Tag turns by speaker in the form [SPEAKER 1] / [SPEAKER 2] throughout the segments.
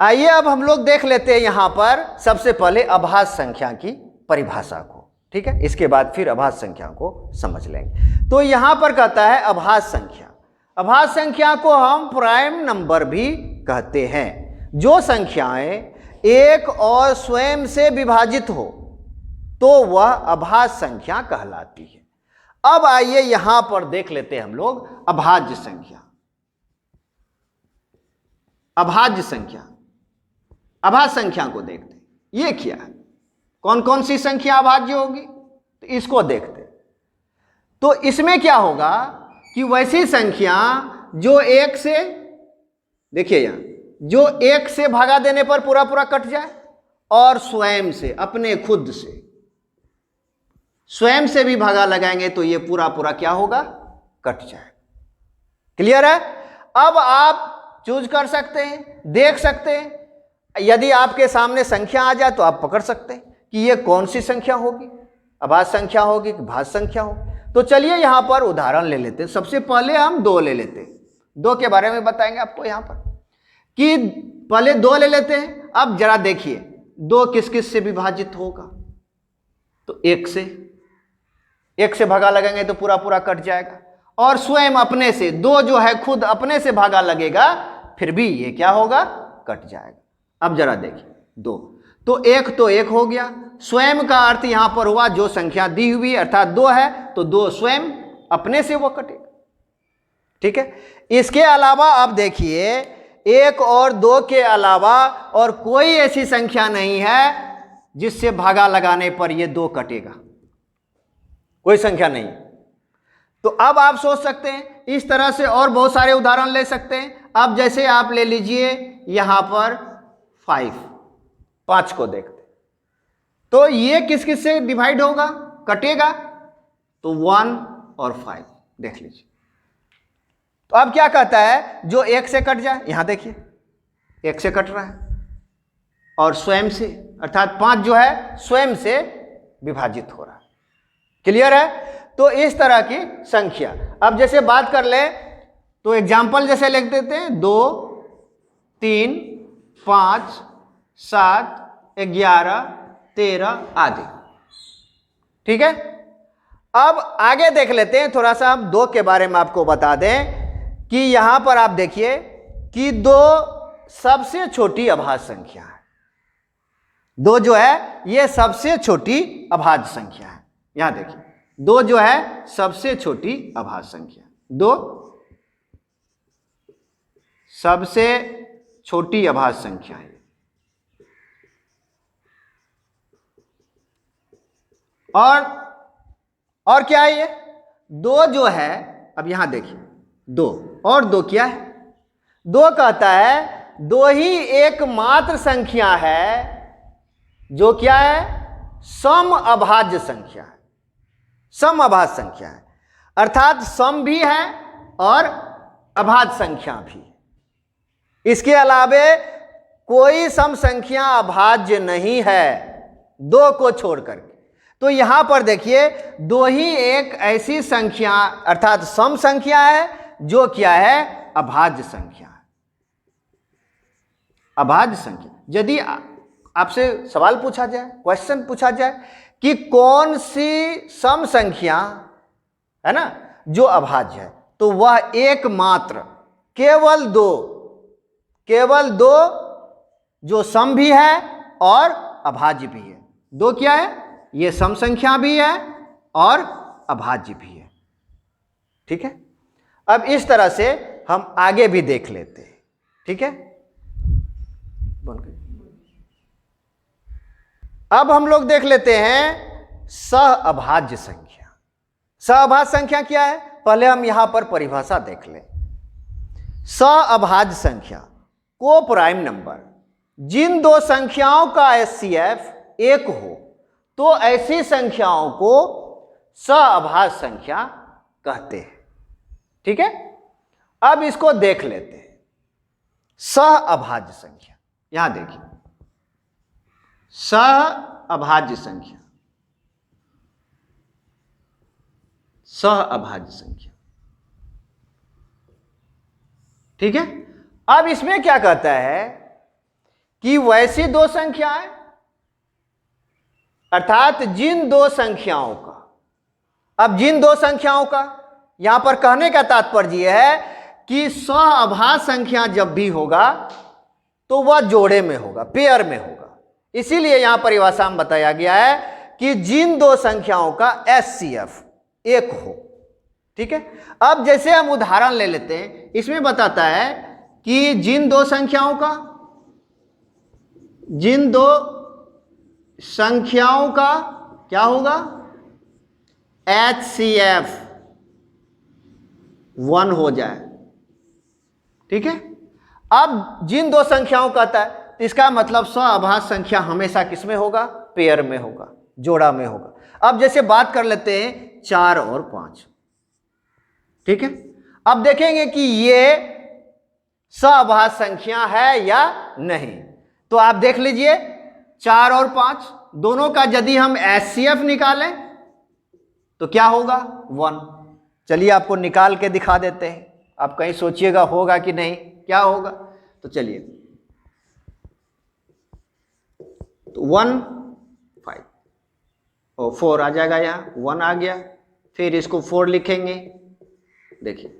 [SPEAKER 1] आइए अब हम लोग देख लेते हैं यहां पर सबसे पहले अभाज्य संख्या की परिभाषा को। ठीक है, इसके बाद फिर अभाज्य संख्या को समझ लेंगे। तो यहां पर कहता है अभाज्य संख्या। अभाज्य संख्या को हम प्राइम नंबर भी कहते हैं। जो संख्याएं एक और स्वयं से विभाजित हो तो वह अभाज्य संख्या कहलाती है। अब आइए यहां पर देख लेते हैं हम लोग अभाज्य संख्या। अभाज्य संख्या, अभाज्य संख्या को देखते हैं। ये क्या है, कौन कौन सी संख्या अभाज्य होगी, तो इसको देखते हैं। तो इसमें क्या होगा कि वैसी संख्या जो एक से, देखिए यहां, जो एक से भागा देने पर पूरा पूरा कट जाए और स्वयं से, अपने खुद से, स्वयं से भी भागा लगाएंगे तो ये पूरा पूरा क्या होगा, कट जाएगा। क्लियर है। अब आप चूज कर सकते हैं, देख सकते हैं। यदि आपके सामने संख्या आ जाए तो आप पकड़ सकते हैं कि ये कौन सी संख्या होगी, अभाज्य संख्या होगी कि भाज्य संख्या होगी। तो चलिए यहां पर उदाहरण ले लेते हैं। सबसे पहले हम 2 ले लेते हैं। 2 के बारे में बताएंगे आपको यहां पर कि पहले 2 ले लेते हैं। अब जरा देखिए 2 किस किस से विभाजित होगा, तो 1 से भागा लगेंगे तो पूरा पूरा कट जाएगा। और स्वयं अपने से 2 जो है खुद अपने से भागा लगेगा फिर भी ये क्या होगा, कट जाएगा। अब जरा देखिए 2, तो 1 तो 1 हो गया। स्वयं का अर्थ यहां पर हुआ जो संख्या दी हुई अर्थात 2 है तो 2 स्वयं अपने से वो कटेगा। ठीक है। इसके अलावा अब देखिए 1 और 2 के अलावा और कोई ऐसी संख्या नहीं है जिससे भागा लगाने पर ये 2 कटेगा, कोई संख्या नहीं। तो अब आप सोच सकते हैं इस तरह से और बहुत सारे उदाहरण ले सकते हैं। अब जैसे आप ले लीजिए यहां पर 5 को देखते, तो ये किस किस से डिवाइड होगा, कटेगा, तो 1 और 5 देख लीजिए। तो अब क्या कहता है, जो 1 से कट जाए, यहां देखिए 1 से कट रहा है और स्वयं से अर्थात 5 जो है स्वयं से विभाजित हो रहा है। क्लियर है। तो इस तरह की संख्या। अब जैसे बात कर ले तो एग्जाम्पल जैसे लिख देते हैं 2, 3, 5, 7, 11, 13 आदि। ठीक है। अब आगे देख लेते हैं, थोड़ा सा हम 2 के बारे में आपको बता दें कि यहां पर आप देखिए कि 2 सबसे छोटी अभाज्य संख्या है। 2 जो है ये सबसे छोटी अभाज्य संख्या है। यहां देखिए 2 जो है सबसे छोटी अभाज्य संख्या, 2 सबसे छोटी अभाज्य संख्या है। और क्या है ये 2 जो है, अब यहां देखिए 2 और 2 क्या है, 2 कहता है 2 ही एकमात्र संख्या है जो क्या है, सम अभाज्य संख्या है। सम अभाज्य संख्या है अर्थात सम भी है और अभाज्य संख्या भी है। इसके अलावे कोई सम संख्या अभाज्य नहीं है 2 को छोड़ करके। तो यहां पर देखिए 2 ही एक ऐसी संख्या अर्थात सम संख्या है जो क्या है, अभाज्य संख्या है। अभाज्य संख्या। यदि आपसे सवाल पूछा जाए, क्वेश्चन पूछा जाए कि कौन सी सम संख्या है ना जो अभाज्य है, तो वह एकमात्र केवल 2 जो सम भी है और अभाज्य भी है। 2 क्या है, ये सम संख्या भी है और अभाज्य भी है। ठीक है। अब इस तरह से हम आगे भी देख लेते हैं। ठीक है। अब हम लोग देख लेते हैं सहअभाज्य संख्या। सहअभाज्य संख्या क्या है, पहले हम यहां पर परिभाषा देख लें। सहअभाज्य संख्या को प्राइम नंबर, जिन 2 संख्याओं का HCF 1 हो तो ऐसी संख्याओं को सहअभाज्य संख्या कहते हैं। ठीक है। अब इसको देख लेते हैं। सहअभाज्य संख्या, यहां देखिए सहअभाज्य संख्या, सहअभाज्य संख्या। ठीक है। अब इसमें क्या कहता है कि वैसी दो संख्याएं, अर्थात जिन दो संख्याओं का, अब जिन दो संख्याओं का, यहां पर कहने का तात्पर्य यह है कि सहअभाज्य संख्या जब भी होगा तो वह जोड़े में होगा, पेयर में होगा। इसीलिए यहां परिभाषा में बताया गया है कि जिन दो संख्याओं का HCF एक हो। ठीक है, अब जैसे हम उदाहरण ले लेते हैं, इसमें बताता है कि जिन दो संख्याओं का क्या होगा, HCF 1 हो जाए। ठीक है, अब जिन दो संख्याओं का आता है, तो इसका मतलब सहअभाज्य संख्या हमेशा किसमें होगा, पेयर में होगा, जोड़ा में होगा। अब जैसे बात कर लेते हैं 4 और 5। ठीक है, अब देखेंगे कि ये सहअभाज्य संख्या है या नहीं। तो आप देख लीजिए 4 और 5 दोनों का यदि हम HCF निकालें तो क्या होगा, 1। चलिए आपको निकाल के दिखा देते हैं, आप कहीं सोचिएगा होगा कि नहीं, क्या होगा। तो चलिए, तो 1 5 और 4 आ जाएगा, यहाँ 1 आ गया, फिर इसको 4 लिखेंगे, देखिए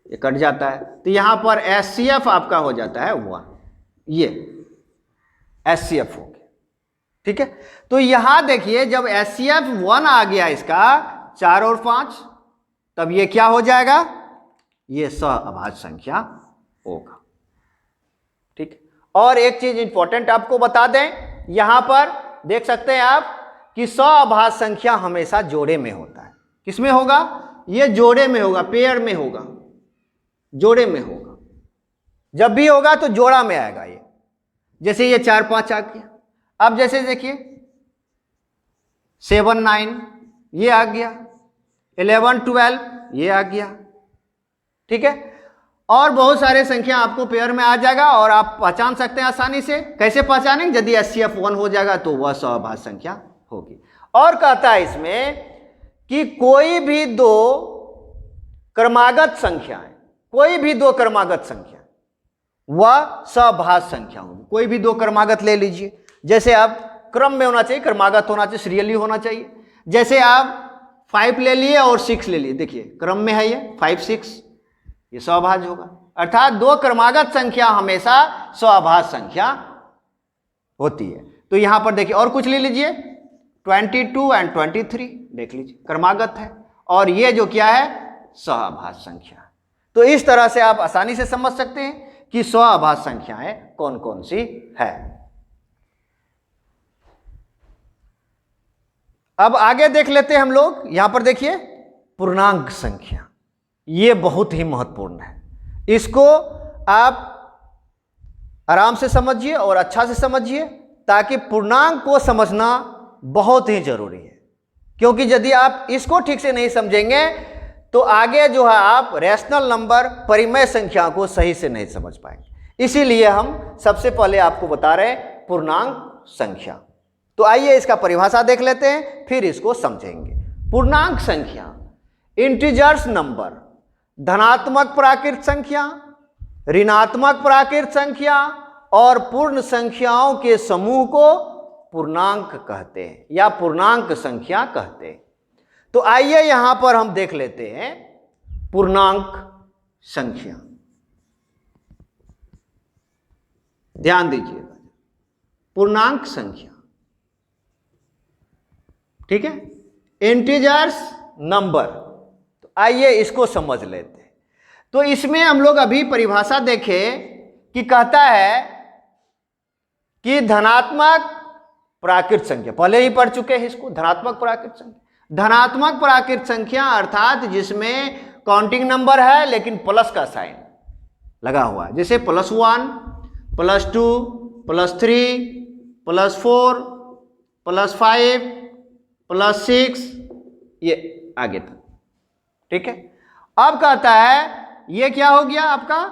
[SPEAKER 1] ये कट जाता है, तो यहां पर HCF आपका हो जाता है 1, ये HCF हो गया। ठीक है, तो यहां देखिए जब HCF 1 आ गया इसका 4 और 5, तब ये क्या हो जाएगा, ये सहअभाज्य संख्या होगा। ठीक, और एक चीज इंपॉर्टेंट आपको बता दें, यहां पर देख सकते हैं आप कि सहअभाज्य संख्या हमेशा जोड़े में होता है। किसमें होगा, ये जोड़े में होगा, पेयर में होगा, जोड़े में होगा। जब भी होगा तो जोड़ा में आएगा ये। जैसे ये 4 5 आ गया, अब जैसे देखिए 7 9 ये आ गया, 11 12 ये आ गया। ठीक है, और बहुत सारे संख्या आपको पेयर में आ जाएगा और आप पहचान सकते हैं आसानी से। कैसे पहचानेंगे, यदि HCF 1 हो जाएगा तो वह सहअभाज्य संख्या होगी। और कहता है इसमें कि कोई भी दो क्रमागत संख्याएं, कोई भी दो क्रमागत संख्या वह सहअभाज्य संख्या होगी। कोई भी दो क्रमागत ले लीजिए, जैसे आप क्रम में होना चाहिए, क्रमागत होना चाहिए, सीरियली होना चाहिए। जैसे आप 5 ले लिए और 6 ले लिए, देखिए क्रम में है ये 5 6, ये सहअभाज्य होगा। अर्थात दो क्रमागत संख्या हमेशा सहअभाज्य संख्या होती है। तो यहां पर देखिए और कुछ ले लीजिए, 22 और 23 देख लीजिए, क्रमागत है, और ये जो क्या है, सहअभाज्य संख्या। तो इस तरह से आप आसानी से समझ सकते हैं कि सहअभाज्य संख्याएं कौन कौन सी है। अब आगे देख लेते हैं हम लोग, यहां पर देखिए पूर्णांक संख्या, ये बहुत ही महत्वपूर्ण है। इसको आप आराम से समझिए और अच्छा से समझिए, ताकि पूर्णांक को समझना बहुत ही जरूरी है। क्योंकि यदि आप इसको ठीक से नहीं समझेंगे तो आगे जो है आप रैशनल नंबर, परिमेय संख्या को सही से नहीं समझ पाएंगे। इसीलिए हम सबसे पहले आपको बता रहे हैं पूर्णांक संख्या। तो आइए इसका परिभाषा देख लेते हैं, फिर इसको समझेंगे। पूर्णांक संख्या इंटीजर्स नंबर, धनात्मक प्राकृत संख्या, ऋणात्मक प्राकृत संख्या और पूर्ण संख्याओं के समूह को पूर्णांक कहते हैं या पूर्णांक संख्या कहते हैं। तो आइए यहां पर हम देख लेते हैं पूर्णांक संख्या। ध्यान दीजिएगा, पूर्णांक संख्या, ठीक है, इंटीजर्स नंबर। तो आइए इसको समझ लेते हैं। तो इसमें हम लोग अभी परिभाषा देखें कि कहता है कि धनात्मक प्राकृत संख्या, पहले ही पढ़ चुके हैं इसको, धनात्मक प्राकृत संख्या। धनात्मक प्राकृत संख्या अर्थात जिसमें काउंटिंग नंबर है लेकिन प्लस का साइन लगा हुआ है, जैसे +1 +2 +3 +4 +5 +6, ये आगे तक। ठीक है, अब कहता है ये क्या हो गया आपका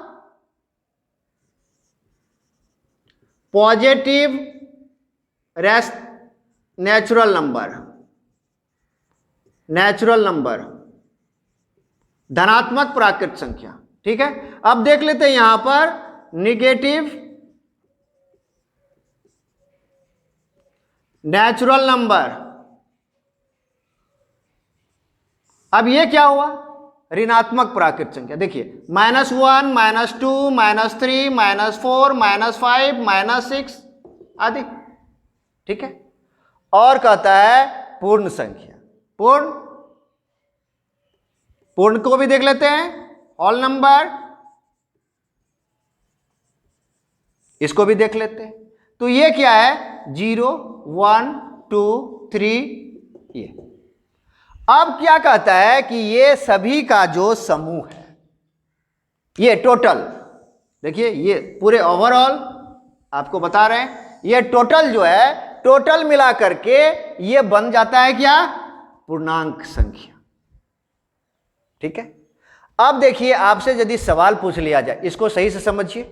[SPEAKER 1] पॉजिटिव नेचुरल नंबर, धनात्मक प्राकृत संख्या। ठीक है, अब देख लेते हैं यहां पर निगेटिव नेचुरल नंबर। अब ये क्या हुआ, ऋणात्मक प्राकृत संख्या। देखिए -1, -2, -3, -4, -5, -6 आदि, ठीक है। और कहता है पूर्ण संख्या। पूर्ण को भी देख लेते हैं, होल नंबर, इसको भी देख लेते हैं। तो ये क्या है, 0, 1, 2, 3, ये। अब क्या कहता है कि ये सभी का जो समूह है, ये टोटल, देखिए ये पूरे ओवरऑल आपको बता रहे हैं, ये टोटल जो है, टोटल मिला करके ये बन जाता है क्या, पूर्णांक संख्या, ठीक है। अब देखिए आपसे यदि सवाल पूछ लिया जाए, इसको सही से समझिए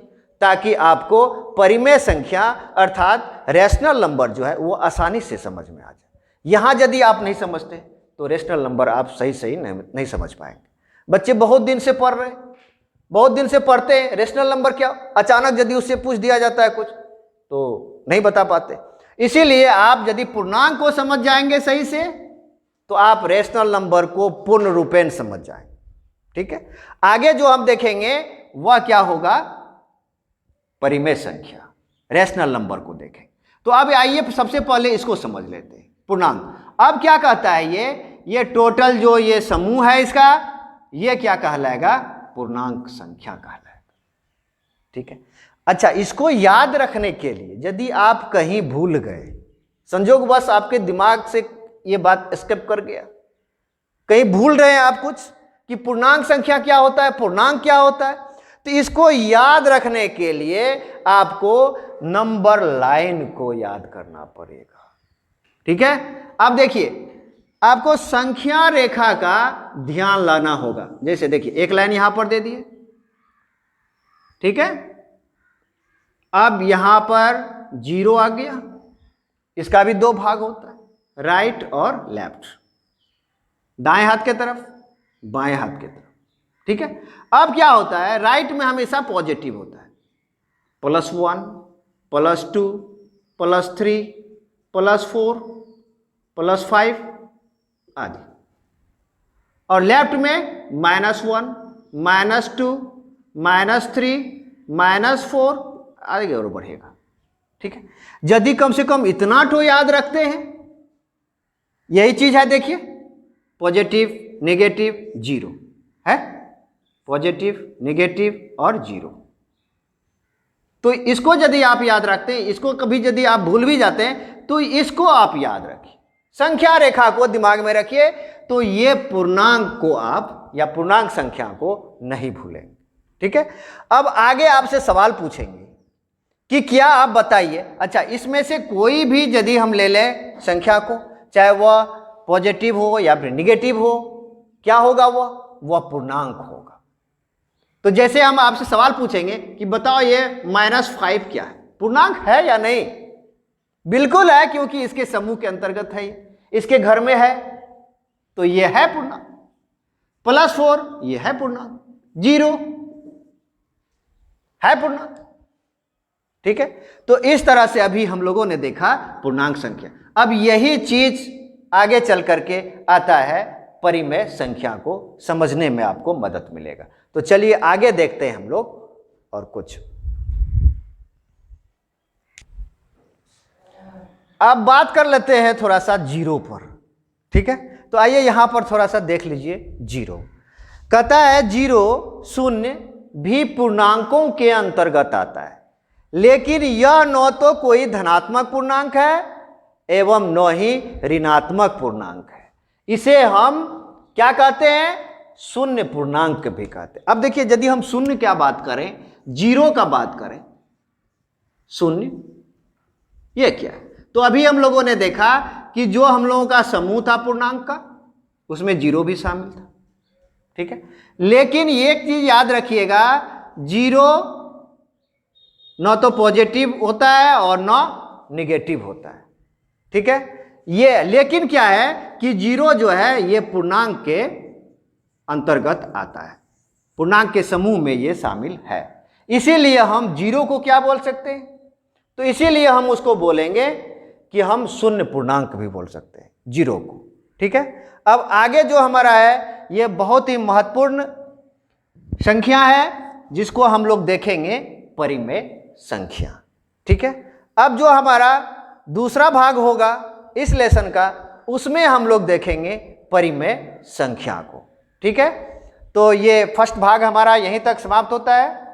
[SPEAKER 1] ताकि आपको परिमेय संख्या अर्थात रैशनल नंबर जो है वो आसानी से समझ में आ जाए। यहां यदि आप नहीं समझते तो रैशनल नंबर आप सही नहीं समझ पाएंगे। बच्चे बहुत दिन से पढ़ रहे, बहुत दिन से पढ़ते हैं, रैशनल नंबर क्या, अचानक यदि उससे पूछ दिया जाता है कुछ तो नहीं बता पाते। इसीलिए आप यदि पूर्णांक को समझ जाएंगे सही से तो आप रैशनल नंबर को पूर्ण रूपेण समझ जाएंगे, ठीक है। आगे जो हम देखेंगे वह क्या होगा, परिमेय संख्या, रैशनल नंबर को देखें। तो अब आइए सबसे पहले इसको समझ लेते हैं, पूर्णांक। अब क्या कहता है, ये टोटल जो ये समूह है इसका, ये क्या कहलाएगा, पूर्णांक संख्या कहलाएगा, ठीक है। अच्छा, इसको याद रखने के लिए यदि आप कहीं भूल गए, संजोगवश आपके दिमाग से ये बात स्किप कर गया, कहीं भूल रहे हैं आप कुछ कि पूर्णांक संख्या क्या होता है, पूर्णांक क्या होता है, तो इसको याद रखने के लिए आपको नंबर लाइन को याद करना पड़ेगा, ठीक है। अब देखिए आपको संख्या रेखा का ध्यान लाना होगा। जैसे देखिए एक लाइन यहां पर दे दिए, ठीक है। अब यहां पर 0 आ गया, इसका भी 2 भाग होता है, राइट और लेफ्ट, दाएं हाथ के तरफ, बाएं हाथ के तरफ, ठीक है। अब क्या होता है, राइट में हमेशा पॉजिटिव होता है, +1, +2, +3, +4, +5 आदि। और लेफ्ट में -1, -2, -3, -4 आगे और बढ़ेगा, ठीक है। यदि कम से कम इतना तो याद रखते हैं, यही चीज है, देखिए पॉजिटिव, नेगेटिव, 0 है, पॉजिटिव, नेगेटिव और 0। तो इसको यदि आप याद रखते हैं, इसको कभी यदि आप भूल भी जाते हैं तो इसको आप याद रखिए, संख्या रेखा को दिमाग में रखिए, तो ये पूर्णांक को आप या पूर्णांक संख्या को नहीं भूलेंगे, ठीक है। अब आगे आपसे सवाल पूछेंगे कि क्या आप बताइए, अच्छा इसमें से कोई भी यदि हम ले लें संख्या को, चाहे वह पॉजिटिव हो या फिर निगेटिव हो, क्या होगा, वह पूर्णांक होगा। तो जैसे हम आपसे सवाल पूछेंगे कि बताओ ये -5 क्या है, पूर्णांक है या नहीं, बिल्कुल है, क्योंकि इसके समूह के अंतर्गत है, इसके घर में है, तो ये है पूर्णांक। +4 ये है पूर्णांक, 0 है पूर्णांक, ठीक है। तो इस तरह से अभी हम लोगों ने देखा पूर्णांक संख्या। अब यही चीज आगे चल करके आता है, परिमेय संख्या को समझने में आपको मदद मिलेगा। तो चलिए आगे देखते हैं हम लोग और कुछ। अब बात कर लेते हैं थोड़ा सा 0 पर, ठीक है। तो आइए यहां पर थोड़ा सा देख लीजिए 0। कहता है 0 शून्य भी पूर्णांकों के अंतर्गत आता है, लेकिन यह न तो कोई धनात्मक पूर्णांक है एवं न ही ऋणात्मक पूर्णांक है। इसे हम क्या कहते हैं, शून्य पूर्णांक भी कहते हैं। अब देखिए यदि हम शून्य क्या बात करें, 0 का बात करें, शून्य ये क्या है, तो अभी हम लोगों ने देखा कि जो हम लोगों का समूह था पूर्णांक का, उसमें 0 भी शामिल था, ठीक है। लेकिन एक चीज याद रखिएगा, 0 न तो पॉजिटिव होता है और न निगेटिव होता है, ठीक है। ये लेकिन क्या है कि 0 जो है ये पूर्णांक के अंतर्गत आता है, पूर्णांक के समूह में ये शामिल है। इसीलिए हम 0 को क्या बोल सकते हैं, तो इसीलिए हम उसको बोलेंगे कि हम शून्य पूर्णांक भी बोल सकते हैं, जीरो को। ठीक है, अब आगे जो हमारा है ये बहुत ही महत्वपूर्ण संख्या है जिसको हम लोग देखेंगे परिमेय संख्या। ठीक है, अब जो हमारा दूसरा भाग होगा इस लेसन का, उसमें हम लोग देखेंगे परिमेय संख्या को। ठीक है, तो ये फर्स्ट भाग हमारा यहीं तक समाप्त होता है।